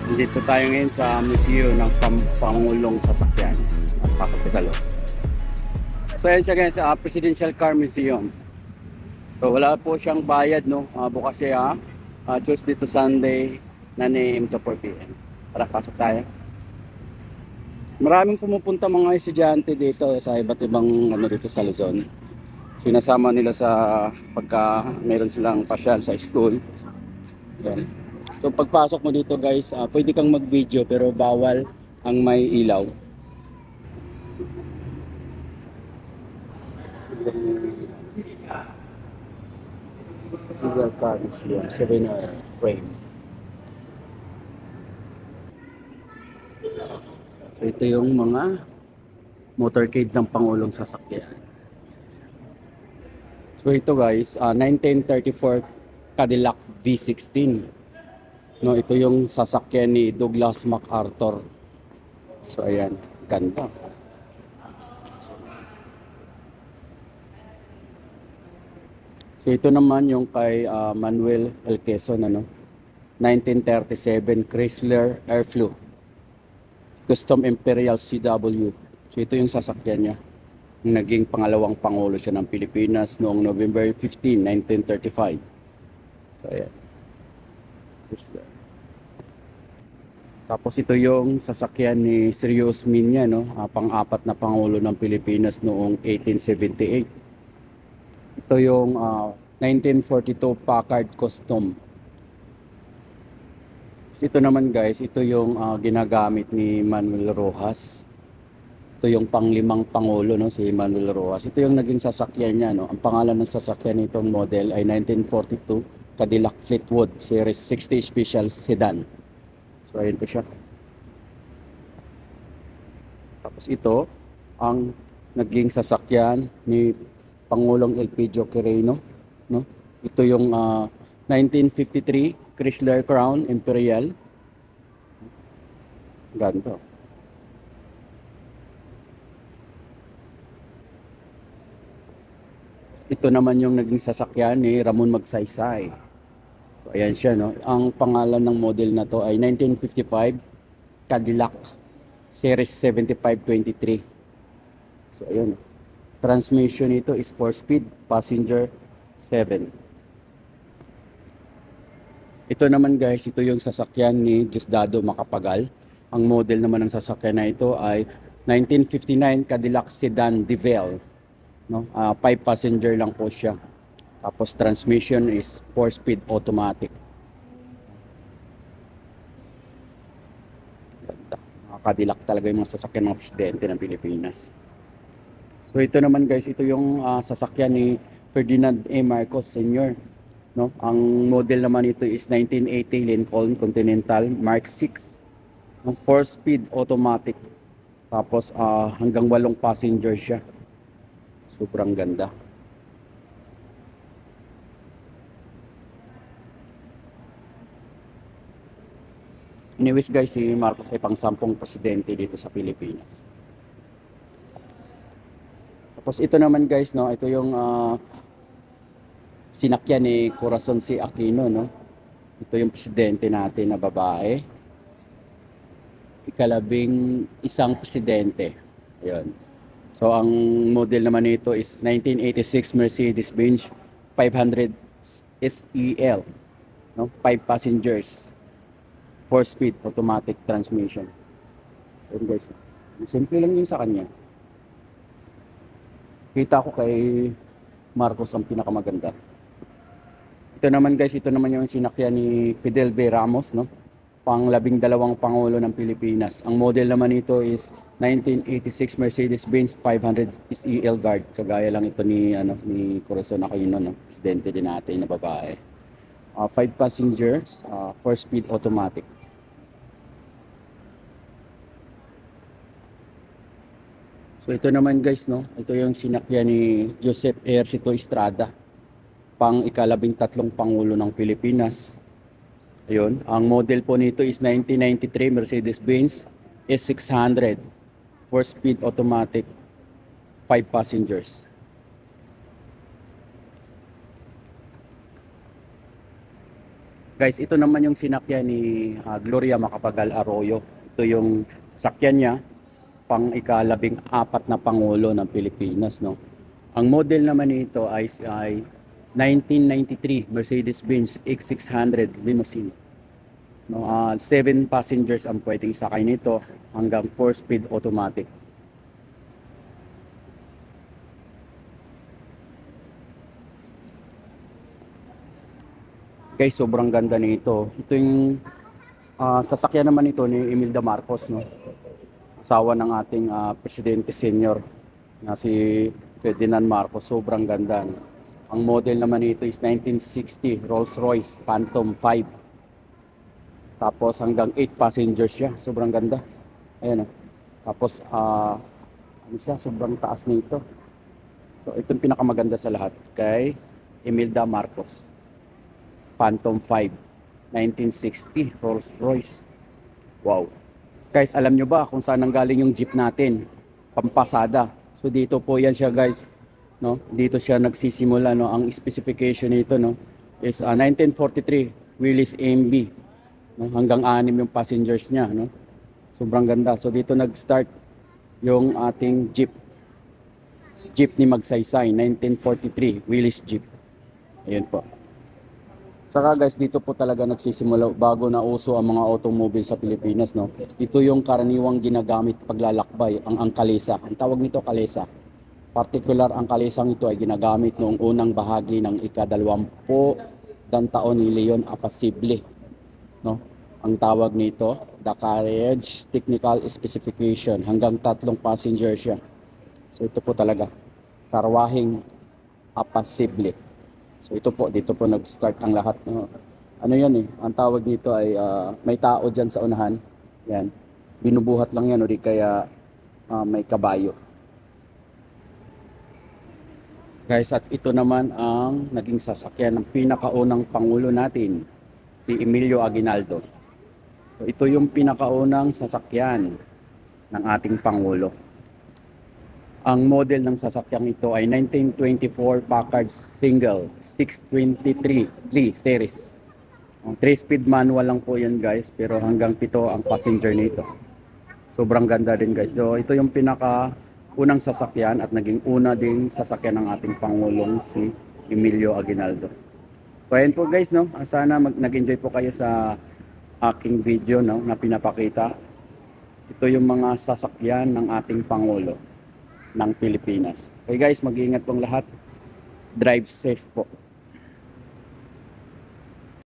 Dito tayo ngayon sa museo ng Pangulong Sasakyan. Pasok sa loob. So yan siya guys, sa Presidential Car Museum. So wala po siyang bayad, no? Bukas siya Tuesday to Sunday 9 AM to 4 PM. Tara, pasok tayo. Maraming pumupunta mga estudyante dito sa iba't ibang dito sa Luzon. Sinasama nila sa pagka meron silang pasyal sa school. Yan. So pagpasok mo dito guys, pwede kang mag-video pero bawal ang may ilaw. Silver car museum, souvenir frame. So ito yung mga motorcade ng Pangulong sasakyan. So ito guys, 1934 Cadillac V16. No, ito yung sasakyan ni Douglas MacArthur. So ayan, ganda. So ito naman yung kay Manuel L. Quezon, 1937 Chrysler Airflow Custom Imperial CW. So ito yung sasakyan niya. Naging pangalawang pangulo siya ng Pilipinas noong November 15, 1935. So ayan. Chrysler. Tapos ito yung sasakyan ni Sirius Minya, pang-apat na pangulo ng Pilipinas noong 1878. Ito yung 1942 Packard Custom. Ito naman guys, ito yung ginagamit ni Manuel Rojas. Ito yung panglimang pangulo, si Manuel Rojas. Ito yung naging sasakyan niya. Ang pangalan ng sasakyan nitong model ay 1942 Cadillac Fleetwood Series 60 Special Sedan. So ayun po siya. Tapos ito ang naging sasakyan ni Pangulong Elpidio Quirino, Ito yung 1953 Chrysler Crown Imperial. Ganito. Ito naman yung naging sasakyan ni Ramon Magsaysay. So ayan siya, Ang pangalan ng model na to ay 1955 Cadillac Series 7523. So ayun. Transmission nito is 4-speed, passenger 7. Ito naman guys, ito yung sasakyan ni Diosdado Macapagal. Ang model naman ng sasakyan na ito ay 1959 Cadillac Sedan DeVille. 5 passenger lang po siya. Tapos transmission is 4-speed automatic. Cadillac talaga yung mga sasakyan ng presidente ng Pilipinas. So ito naman guys, ito yung sasakyan ni Ferdinand A. Marcos Sr. Ang model naman ito is 1980 Lincoln Continental Mark 6. 4-speed automatic. Tapos hanggang 8 passenger siya. Sobrang ganda. Anyways guys, si Marcos ay pang-10 presidente dito sa Pilipinas. Tapos ito naman guys, ito yung sinakyan ni Corazon C. Aquino, Ito yung presidente natin na babae. Ikalabing-isang presidente. Ayun. So ang model naman nito is 1986 Mercedes-Benz 500 SEL, 5 passengers, 4-speed automatic transmission. So guys, simple lang yun sa kanya. Kita ko kay Marcos ang pinakamaganda. Ito naman guys, ito naman yung sinakyan ni Fidel V. Ramos, pang-12 pangulo ng Pilipinas. Ang model naman nito is 1986 Mercedes-Benz 500 SEL Guard. Kagaya lang ito ni Corazon Aquino, presidente din natin na babae. 5 passengers, 4-speed automatic. So ito naman guys, ito yung sinakyan ni Joseph Ejercito Estrada, pang-13 pangulo ng Pilipinas. Ayun, ang model po nito is 1993 Mercedes-Benz S600, 4-speed automatic, 5 passengers. Guys, ito naman yung sinakyan ni Gloria Macapagal Arroyo. Ito yung sasakyan niya, pang ika-14 na Pangulo ng Pilipinas, no? Ang model naman nito ay 1993 Mercedes-Benz X600 limousine. No, 7 passengers ang pwedeng sakay nito hanggang 4-speed automatic. Guys, sobrang ganda nito. Ito yung sasakyan naman ito ni Imelda Marcos, no? Asawa ng ating presidente senior na si Ferdinand Marcos. Sobrang ganda, no? Ang model naman nito is 1960 Rolls-Royce Phantom 5. Tapos hanggang 8 passengers siya. Sobrang ganda. Ayan, oh. Tapos ano siya, sobrang taas nito. So ito yung pinakamaganda sa lahat kay Imelda Marcos. Phantom 5, 1960 Rolls-Royce. Wow. Guys, alam nyo ba kung saan nanggaling yung jeep natin? Pampasada. So dito po yan siya, guys. No? Dito siya nagsisimula, no? Ang specification nito, no, is 1943 Willys AMB. No? Hanggang 6 yung passengers niya, no? Sobrang ganda. So dito nag-start yung ating jeep. Jeep ni Magsaysay, 1943 Willys Jeep. Ayun po. Saka guys, dito po talaga nagsisimula bago na uso ang mga automobile sa Pilipinas, no. Ito yung karaniwang ginagamit paglalakbay, ang kalesa. Ang tawag nito kalesa. Particular ang kalesang ito ay ginagamit noong unang bahagi ng ika-20 taon ni Leon Apacible, no. Ang tawag nito, the carriage technical specification, hanggang 3 passenger siya. So ito po talaga, karwaheng Apacible. So ito po, dito po nag-start ang lahat. No? Ano yan eh, ang tawag dito ay may tao dyan sa unahan. Yan, binubuhat lang yan o di kaya may kabayo. Guys, at ito naman ang naging sasakyan ng pinakaunang Pangulo natin, si Emilio Aguinaldo. So ito yung pinakaunang sasakyan ng ating Pangulo. Ang model ng sasakyang ito ay 1924 Packard Single 623 series. 3-speed manual lang po yan, guys, pero hanggang 7 ang passenger nito. Sobrang ganda din, guys. So ito yung pinaka unang sasakyan at naging una ding sasakyan ng ating Pangulong si Emilio Aguinaldo. So ayan po, guys, no. Sana nag-enjoy po kayo sa aking video, no, na pinapakita. Ito yung mga sasakyan ng ating Pangulo ng Pilipinas. Okay guys, mag-iingat pong lahat. Drive safe po.